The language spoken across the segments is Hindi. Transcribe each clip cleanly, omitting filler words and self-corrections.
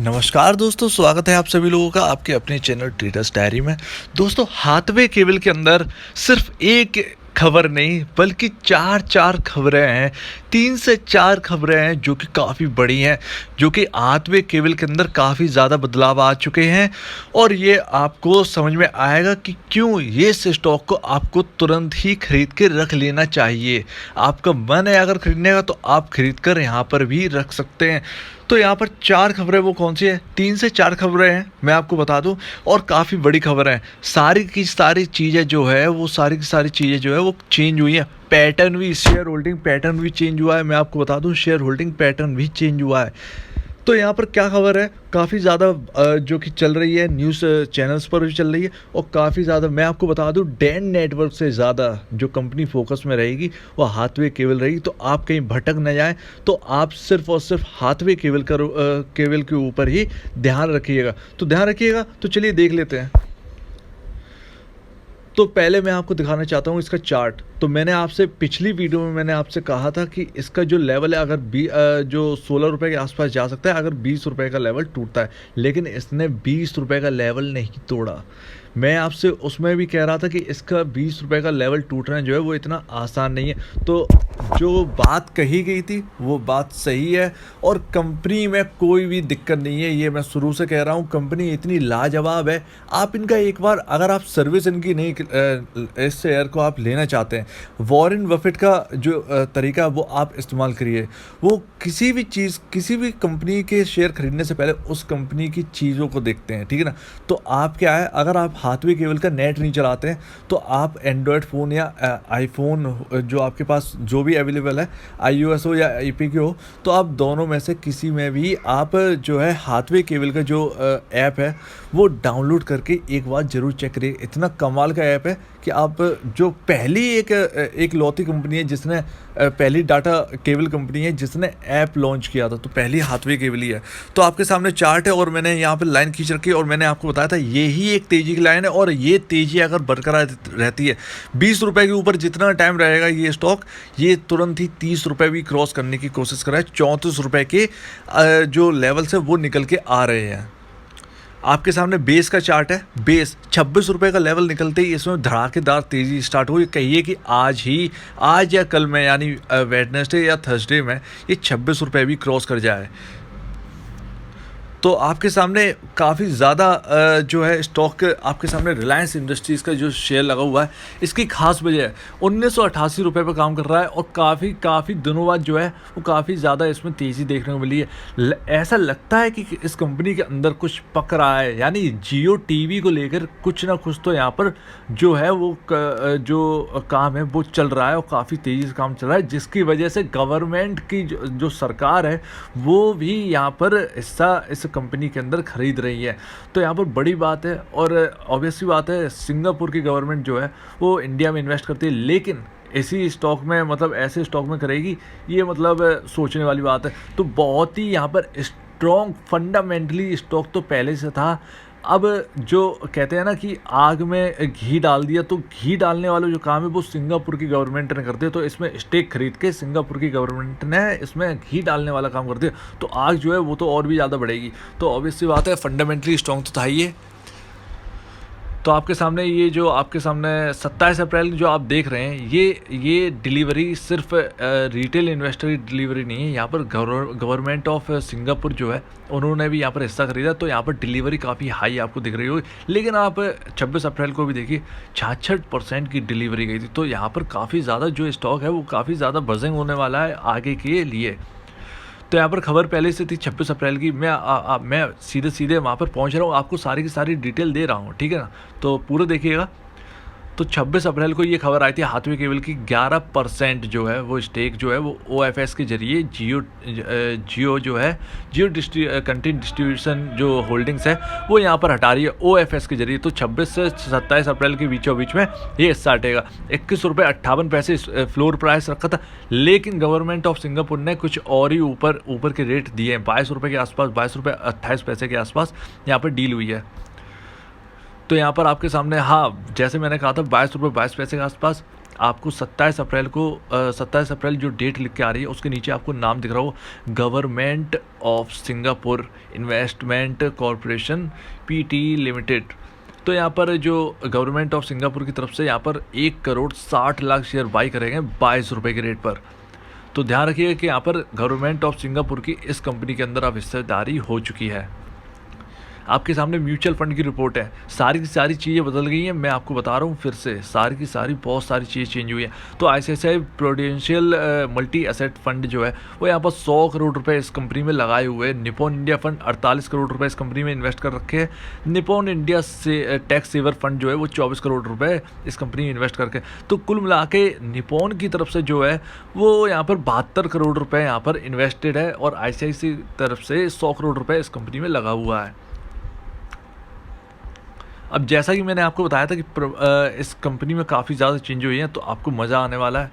नमस्कार दोस्तों, स्वागत है आप सभी लोगों का आपके अपने चैनल ट्रेडर्स डायरी में। दोस्तों, हाथवे केबल के अंदर सिर्फ एक खबर नहीं बल्कि चार खबरें हैं। 3 से 4 खबरें हैं जो कि काफ़ी बड़ी हैं, जो कि हाथवे केबल के अंदर काफ़ी ज़्यादा बदलाव आ चुके हैं। और ये आपको समझ में आएगा कि क्यों ये स्टॉक को आपको तुरंत ही खरीद के रख लेना चाहिए। आपका मन है अगर खरीदने का तो आप खरीद कर यहाँ पर भी रख सकते हैं। तो यहाँ पर 4 खबरें वो कौन सी है? 3 से 4 खबरें हैं, मैं आपको बता दूं, और काफ़ी बड़ी खबर है। सारी की सारी चीज़ें जो है वो सारी की सारी चीज़ें जो है वो चेंज हुई है। पैटर्न भी, शेयर होल्डिंग पैटर्न भी चेंज हुआ है। मैं आपको बता दूं, शेयर होल्डिंग पैटर्न भी चेंज हुआ है। तो यहाँ पर क्या खबर है? काफ़ी ज़्यादा जो कि चल रही है, न्यूज़ चैनल्स पर भी चल रही है, और काफ़ी ज़्यादा मैं आपको बता दूं, डैन नेटवर्क से ज़्यादा जो कंपनी फोकस में रहेगी वो हाथवे केबल रहेगी। तो आप कहीं भटक न जाएं, तो आप सिर्फ और सिर्फ हाथवे केबल के ऊपर ही ध्यान रखिएगा। तो ध्यान रखिएगा, तो चलिए देख लेते हैं। तो पहले मैं आपको दिखाना चाहता हूँ इसका चार्ट। तो मैंने आपसे पिछली वीडियो में मैंने आपसे कहा था कि इसका जो लेवल है, अगर जो 16 रुपये के आसपास जा सकता है अगर 20 रुपये का लेवल टूटता है, लेकिन इसने 20 रुपये का लेवल नहीं तोड़ा। मैं आपसे उसमें भी कह रहा था कि इसका 20 रुपये का लेवल टूटना जो है वो इतना आसान नहीं है। तो जो बात कही गई थी वो बात सही है, और कंपनी में कोई भी दिक्कत नहीं है। ये मैं शुरू से कह रहा हूँ, कंपनी इतनी लाजवाब है। आप इनका एक बार, अगर आप सर्विस इनकी नहीं, इस शेयर को आप लेना चाहते हैं, वॉरेन बफेट का जो तरीका वो आप इस्तेमाल करिए। वो किसी भी चीज़, किसी भी कंपनी के शेयर खरीदने से पहले उस कंपनी की चीज़ों को देखते हैं, ठीक है ना। तो आप क्या है, अगर आप हाथवे केबल का नेट नहीं चलाते हैं तो आप एंड्रॉयड फ़ोन या आईफोन जो आपके पास जो भी अवेलेबल है, iOS हो या APK हो, तो आप दोनों में से किसी में भी आप जो है हाथवे केबल का जो ऐप है वो डाउनलोड करके एक बार ज़रूर चेक करिए। इतना कमाल का ऐप है कि आप, जो पहली एक लौती कंपनी है जिसने, पहली डाटा केबल कंपनी है जिसने ऐप लॉन्च किया था, तो पहली हाथवे केबल ही है। तो आपके सामने चार्ट है और मैंने यहाँ पे लाइन खींच रखी है, और मैंने आपको बताया था यही एक तेज़ी की लाइन है। और ये तेज़ी अगर बरकरार रहती है, 20 रुपये के ऊपर जितना टाइम रहेगा ये स्टॉक, ये तुरंत ही 30 रुपये भी क्रॉस करने की कोशिश कर रहा है। 34 रुपये के जो लेवल्स है वो निकल के आ रहे हैं। आपके सामने बेस का चार्ट है। बेस 26 रुपये का लेवल निकलते ही इसमें धड़ाकेदार तेज़ी स्टार्ट हुई। कहिए कि आज या कल में, यानी वेडनेसडे या थर्सडे में ये 26 रुपये भी क्रॉस कर जाए। तो आपके सामने काफ़ी ज़्यादा जो है स्टॉक, आपके सामने रिलायंस इंडस्ट्रीज़ का जो शेयर लगा हुआ है, इसकी खास वजह है 1988 रुपये पर काम कर रहा है, और काफ़ी दिनों बाद जो है वो काफ़ी ज़्यादा इसमें तेज़ी देखने को मिली है। ऐसा लगता है कि इस कंपनी के अंदर कुछ पक रहा है, यानी जियो टीवी को लेकर कुछ ना कुछ तो यहाँ पर जो है वो जो काम है वो चल रहा है, और काफ़ी तेज़ी से काम चल रहा है, जिसकी वजह से गवर्नमेंट की जो सरकार है वो भी यहाँ पर हिस्सा इस कंपनी के अंदर खरीद रही है। तो यहाँ पर बड़ी बात है, और ऑब्वियसली बात है, सिंगापुर की गवर्नमेंट जो है वो इंडिया में इन्वेस्ट करती है, लेकिन इसी स्टॉक में, मतलब ऐसे स्टॉक में करेगी, ये मतलब सोचने वाली बात है। तो बहुत ही यहाँ पर स्ट्रॉन्ग फंडामेंटली स्टॉक तो पहले से था। अब जो कहते हैं ना कि आग में घी डाल दिया, तो घी डालने वाला जो काम है वो सिंगापुर की गवर्नमेंट ने कर दिया। तो इसमें स्टेक खरीद के सिंगापुर की गवर्नमेंट ने इसमें घी डालने वाला काम कर दिया, तो आग जो है वो तो और भी ज़्यादा बढ़ेगी। तो ऑब्वियसली बात है, फंडामेंटली स्ट्रॉन्ग तो था ही। तो आपके सामने ये जो आपके सामने 27 अप्रैल जो आप देख रहे हैं, ये डिलीवरी सिर्फ रिटेल इन्वेस्टर की डिलीवरी नहीं है। यहाँ पर गवर्नमेंट ऑफ सिंगापुर जो है उन्होंने भी यहाँ पर हिस्सा खरीदा, तो यहाँ पर डिलीवरी काफ़ी हाई आपको दिख रही होगी। लेकिन आप 26 अप्रैल को भी देखिए, 66% की डिलीवरी गई थी। तो यहाँ पर काफ़ी ज़्यादा जो स्टॉक है वो काफ़ी ज़्यादा बजिंग होने वाला है आगे के लिए। तो यहाँ पर खबर पहले से थी 26 अप्रैल की। मैं सीधे वहाँ पर पहुँच रहा हूँ, आपको सारी की सारी डिटेल दे रहा हूँ, ठीक है ना। तो पूरा देखिएगा। तो 26 अप्रैल को ये खबर आई थी, हाथवे केबल की 11% जो है वो स्टेक जो है वो OFS के जरिए जियो जो है, जियो कंटेंट डिस्ट्रीब्यूशन जो होल्डिंग्स है वो यहाँ पर हटा रही है OFS के जरिए। तो 26 से 27 अप्रैल के बीचों बीच में ये हिस्सा हटेगा। 21.58 फ्लोर प्राइस रखा था, लेकिन गवर्नमेंट ऑफ सिंगापुर ने कुछ और ही ऊपर के रेट दिए हैं। 22 रुपये के आसपास, 22.28 के आसपास यहाँ पर डील हुई है। तो यहाँ पर आपके सामने, हाँ, जैसे मैंने कहा था 22 रुपये 22 पैसे के आसपास, आपको 27 अप्रैल जो डेट लिख के आ रही है उसके नीचे आपको नाम दिख रहा हो, government of Singapore investment corporation PT limited. तो यहाँ पर जो गवर्नमेंट ऑफ सिंगापुर की तरफ से यहाँ पर 1,60,00,000 शेयर बाई करेंगे 22 रुपये के रेट पर। तो ध्यान रखिएगा कि यहाँ पर गवर्नमेंट ऑफ सिंगापुर की इस कंपनी के अंदर अब हिस्सेदारी हो चुकी है। आपके सामने म्यूचुअल फंड की रिपोर्ट है, सारी की सारी चीज़ें बदल गई हैं। मैं आपको बता रहा हूँ फिर से, सारी की सारी बहुत सारी चीज़ें चेंज हुई हैं। तो ICICI prudential multi asset fund जो है वो यहाँ पर 100 करोड़ रुपए इस कंपनी में लगाए हुए हैं। निपॉन इंडिया फंड 48 करोड़ रुपए इस कंपनी में इन्वेस्ट कर रखे हैं। निपॉन इंडिया से टैक्स सेवर फंड जो है वो 24 करोड़ रुपए इस कंपनी में इन्वेस्ट करके, तो कुल मिला के निपॉन की तरफ से जो है वो यहाँ पर 72 करोड़ रुपए यहाँ पर इन्वेस्टेड है और ICICI तरफ से 100 करोड़ रुपए इस कंपनी में लगा हुआ है। अब जैसा कि मैंने आपको बताया था कि इस कंपनी में काफ़ी ज़्यादा चेंज हुई हैं, तो आपको मज़ा आने वाला है।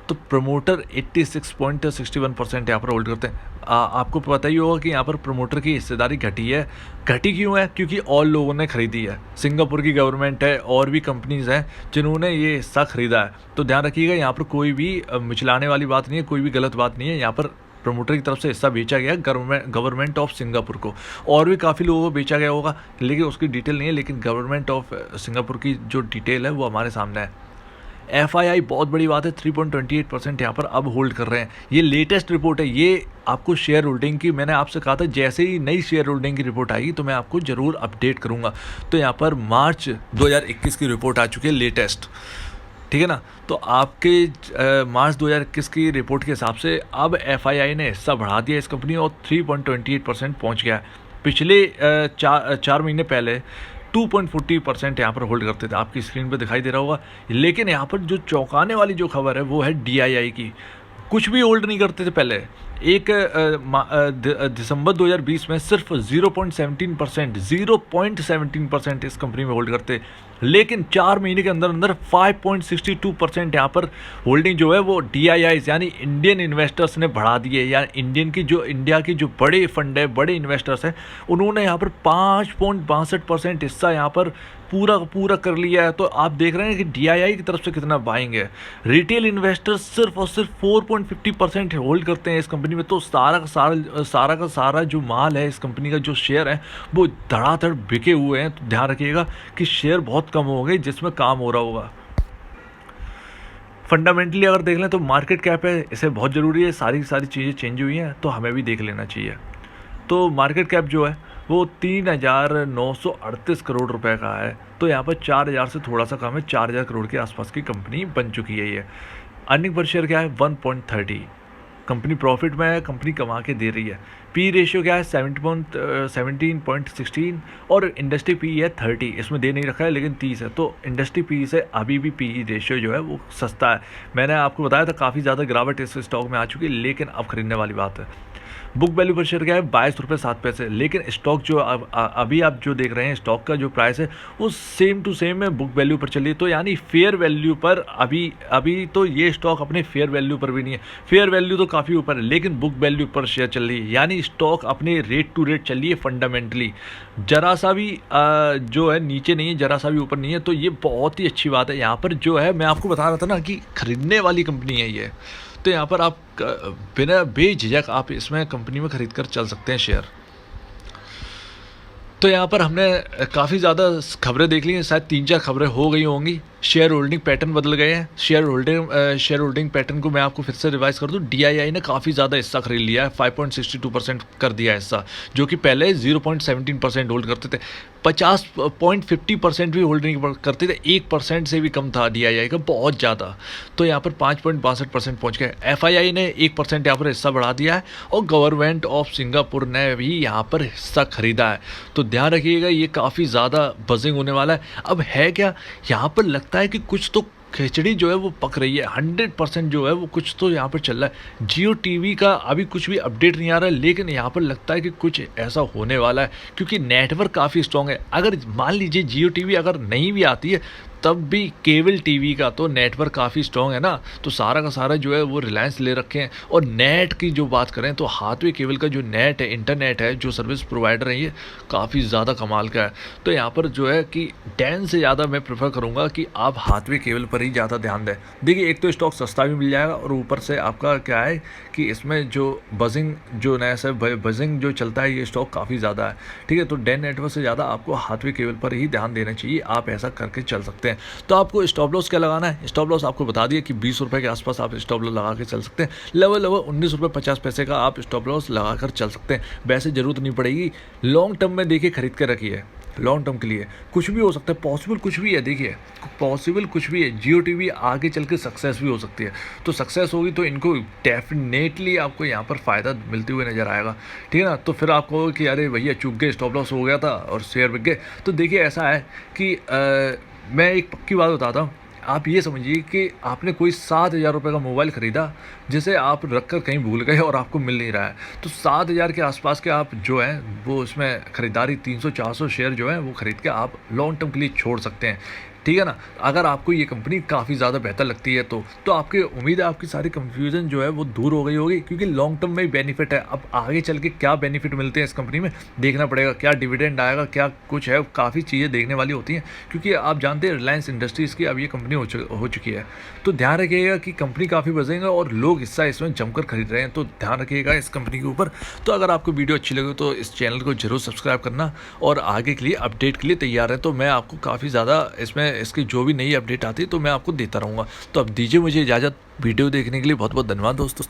तो प्रमोटर 86.61% यहाँ पर होल्ड करते हैं। आपको पता ही होगा कि यहाँ पर प्रमोटर की हिस्सेदारी घटी है। घटी क्यों है? क्योंकि और लोगों ने खरीदी है। सिंगापुर की गवर्नमेंट है और भी कंपनीज हैं जिन्होंने ये हिस्सा खरीदा है। तो ध्यान रखिएगा, यहाँ पर कोई भी मिचलाने वाली बात नहीं है, कोई भी गलत बात नहीं है। यहाँ पर प्रमोटर की तरफ से हिस्सा बेचा गया गवर्नमेंट ऑफ सिंगापुर को, और भी काफ़ी लोगों को बेचा गया होगा लेकिन उसकी डिटेल नहीं है। लेकिन गवर्नमेंट ऑफ सिंगापुर की जो डिटेल है वो हमारे सामने है। FII बहुत बड़ी बात है, 3.28% यहाँ पर अब होल्ड कर रहे हैं। ये लेटेस्ट रिपोर्ट है, ये आपको शेयर होल्डिंग की, मैंने आपसे कहा था जैसे ही नई शेयर होल्डिंग की रिपोर्ट आएगी तो मैं आपको ज़रूर अपडेट करूँगा। तो यहाँ पर मार्च 2021 की रिपोर्ट आ चुकी है लेटेस्ट, ठीक है ना। तो आपके मार्च 2021 की रिपोर्ट के हिसाब से अब FII ने हिस्सा बढ़ा दिया इस कंपनी और 3.28% पहुंच गया है। पिछले 4 महीने पहले 2.40% यहाँ पर होल्ड करते थे, आपकी स्क्रीन पे दिखाई दे रहा होगा। लेकिन यहाँ पर जो चौंकाने वाली जो खबर है वो है DII की। कुछ भी होल्ड नहीं करते थे पहले। दिसंबर 2020 में सिर्फ 0.17% इस कंपनी में होल्ड करते, लेकिन 4 महीने के अंदर अंदर 5.62% यहाँ पर होल्डिंग जो है वो DIIs यानी इंडियन इन्वेस्टर्स ने बढ़ा दी है। यानी इंडिया की जो बड़े फंड है, बड़े इन्वेस्टर्स हैं, उन्होंने यहाँ पर 5.62% हिस्सा यहाँ पर पूरा कर लिया है। तो आप देख रहे हैं कि DII की तरफ से कितना बाइंग है। रिटेल इन्वेस्टर्स सिर्फ और सिर्फ 4.50% होल्ड करते हैं इस कंपनी में। तो सारा का सारा जो माल है, इस कंपनी का जो शेयर है वो धड़ाधड़ बिके हुए हैं। तो ध्यान रखिएगा कि शेयर बहुत कम हो गए जिसमें काम हो रहा होगा। फंडामेंटली अगर देख लें तो मार्केट कैप है, इसे बहुत ज़रूरी है। सारी की सारी चीज़ें चेंज हुई हैं तो हमें भी देख लेना चाहिए। तो मार्केट कैप जो है वो 3,938 करोड़ रुपए का है। तो यहाँ पर 4,000 से थोड़ा सा कम है, 4,000 करोड़ के आसपास की कंपनी बन चुकी है ये। अर्निंग पर शेयर क्या है? 1.30। कंपनी प्रॉफिट में है, कंपनी कमा के दे रही है। पी रेशियो क्या है? 17.16 और इंडस्ट्री पी है 30। इसमें दे नहीं रखा है लेकिन 30 है। तो इंडस्ट्री पी से अभी भी पी रेशियो जो है वो सस्ता है। मैंने आपको बताया था काफ़ी ज़्यादा गिरावट इस स्टॉक में आ चुकी है, लेकिन अब खरीदने वाली बात है। बुक वैल्यू पर शेयर क्या है? 22 रुपये 7 पैसे। लेकिन स्टॉक जो अभी आप जो देख रहे हैं, स्टॉक का जो प्राइस है वो सेम टू सेम है बुक वैल्यू पर चल रही है। तो यानी फेयर वैल्यू पर अभी तो ये स्टॉक अपने फेयर वैल्यू पर भी नहीं है। फेयर वैल्यू तो काफ़ी ऊपर है लेकिन बुक वैल्यू पर शेयर चल रही है, यानी स्टॉक अपने रेट टू रेट चल रही है फंडामेंटली। जरा सा भी जो है नीचे नहीं है, जरा सा भी ऊपर नहीं है। तो ये बहुत ही अच्छी बात है। यहाँ पर जो है मैं आपको बता रहा था ना कि खरीदने वाली कंपनी है ये। तो यहाँ पर आप बिना बेझिझक आप इसमें कंपनी में खरीद कर चल सकते हैं शेयर। तो यहाँ पर हमने काफ़ी ज़्यादा खबरें देख ली हैं, शायद 3-4 खबरें हो गई होंगी। शेयर होल्डिंग पैटर्न बदल गए हैं। शेयर होल्डिंग पैटर्न को मैं आपको फिर से रिवाइज कर दूं। DII ने काफ़ी ज़्यादा हिस्सा खरीद लिया है, 5.62% कर दिया हिस्सा, जो कि पहले 0.17% होल्ड करते थे। 50.50% भी होल्ड नहीं करते थे, 1% से भी कम था DII का, बहुत ज़्यादा। तो यहाँ पर 5.62% पहुँच गए। FII ने 1% यहाँ पर हिस्सा बढ़ा दिया है और गवर्नमेंट ऑफ सिंगापुर ने भी यहाँ पर हिस्सा खरीदा है। तो ध्यान रखिएगा, ये काफ़ी ज़्यादा बजिंग होने वाला है। अब है क्या, यहाँ पर लगता है कि कुछ तो खिचड़ी जो है वो पक रही है। 100% जो है वो कुछ तो यहाँ पर चल रहा है। जियो टीवी का अभी कुछ भी अपडेट नहीं आ रहा है, लेकिन यहाँ पर लगता है कि कुछ ऐसा होने वाला है क्योंकि नेटवर्क काफ़ी स्ट्रॉन्ग है। अगर मान लीजिए जियो टीवी अगर नहीं भी आती है तब भी केबल टीवी का तो नेटवर्क काफ़ी स्ट्रॉन्ग है ना, तो सारा का सारा जो है वो रिलायंस ले रखे हैं। और नेट की जो बात करें तो हाथवे केबल का जो नेट है, इंटरनेट है, जो सर्विस प्रोवाइडर है, ये काफ़ी ज़्यादा कमाल का है। तो यहाँ पर जो है कि डैन से ज़्यादा मैं प्रेफर करूँगा कि आप हाथवे केबल पर ही ज़्यादा ध्यान दें। देखिए, एक तो स्टॉक सस्ता भी मिल जाएगा और ऊपर से आपका क्या है कि इसमें जो बजिंग जो नया से बजिंग जो चलता है, ये स्टॉक काफ़ी ज़्यादा है। ठीक है, तो डैन नेटवर्क से ज़्यादा आपको हाथवे केबल पर ही ध्यान देना चाहिए। आप ऐसा करके चल सकते हैं। तो आपको स्टॉप लॉस क्या लगाना है? स्टॉप लॉस आपको बता दिया कि 20 रुपए के आसपास आप स्टॉप लॉस लगा के चल सकते हैं। लगभग 19 रुपये 50 पैसे का आप स्टॉप लॉस लगा कर चल सकते हैं। वैसे ज़रूरत नहीं पड़ेगी। लॉन्ग टर्म में देखिए खरीद के रखिए, लॉन्ग टर्म के लिए कुछ भी हो सकता है, पॉसिबल कुछ भी है। देखिए, पॉसिबल कुछ भी है। जियो टीवी आगे चल के सक्सेस भी हो सकती है। तो सक्सेस होगी तो इनको डेफिनेटली आपको यहाँ पर फ़ायदा मिलते हुए नज़र आएगा। ठीक है ना? तो फिर आप कहोगे कि अरे भैया चूक गए, स्टॉप लॉस हो गया था और शेयर बिक गए। तो देखिए, ऐसा है कि मैं एक पक्की बात बताता हूँ। आप ये समझिए कि आपने कोई 7,000 रुपये का मोबाइल ख़रीदा, जिसे आप रख कर कहीं भूल गए और आपको मिल नहीं रहा है। तो 7,000 के आसपास के आप जो हैं वो उसमें ख़रीदारी 300-400 शेयर जो है वो ख़रीद के आप लॉन्ग टर्म के लिए छोड़ सकते हैं। ठीक है ना? अगर आपको ये कंपनी काफ़ी ज़्यादा बेहतर लगती है तो आपकी उम्मीद है आपकी सारी कन्फ्यूज़न जो है वो दूर हो गई होगी, क्योंकि लॉन्ग टर्म में ही बेनिफिट है। अब आगे चल के क्या बेनिफिट मिलते हैं इस कंपनी में देखना पड़ेगा। क्या डिविडेंड आएगा, क्या कुछ है, काफ़ी चीज़ें देखने वाली होती हैं, क्योंकि आप जानते हैं रिलायंस इंडस्ट्रीज़ की अब ये कंपनी हो चुकी है। तो ध्यान रखिएगा कि कंपनी काफ़ी बढ़ेगा और लोग हिस्सा इसमें जमकर खरीद रहे हैं। तो ध्यान रखिएगा इस कंपनी के ऊपर। तो अगर आपको वीडियो अच्छी लगे तो इस चैनल को जरूर सब्सक्राइब करना और आगे के लिए अपडेट के लिए तैयार है। तो मैं आपको काफ़ी ज़्यादा इसमें इसकी जो भी नई अपडेट आती है तो मैं आपको देता रहूँगा। तो अब दीजिए मुझे इजाज़त। वीडियो देखने के लिए बहुत बहुत धन्यवाद दोस्तों।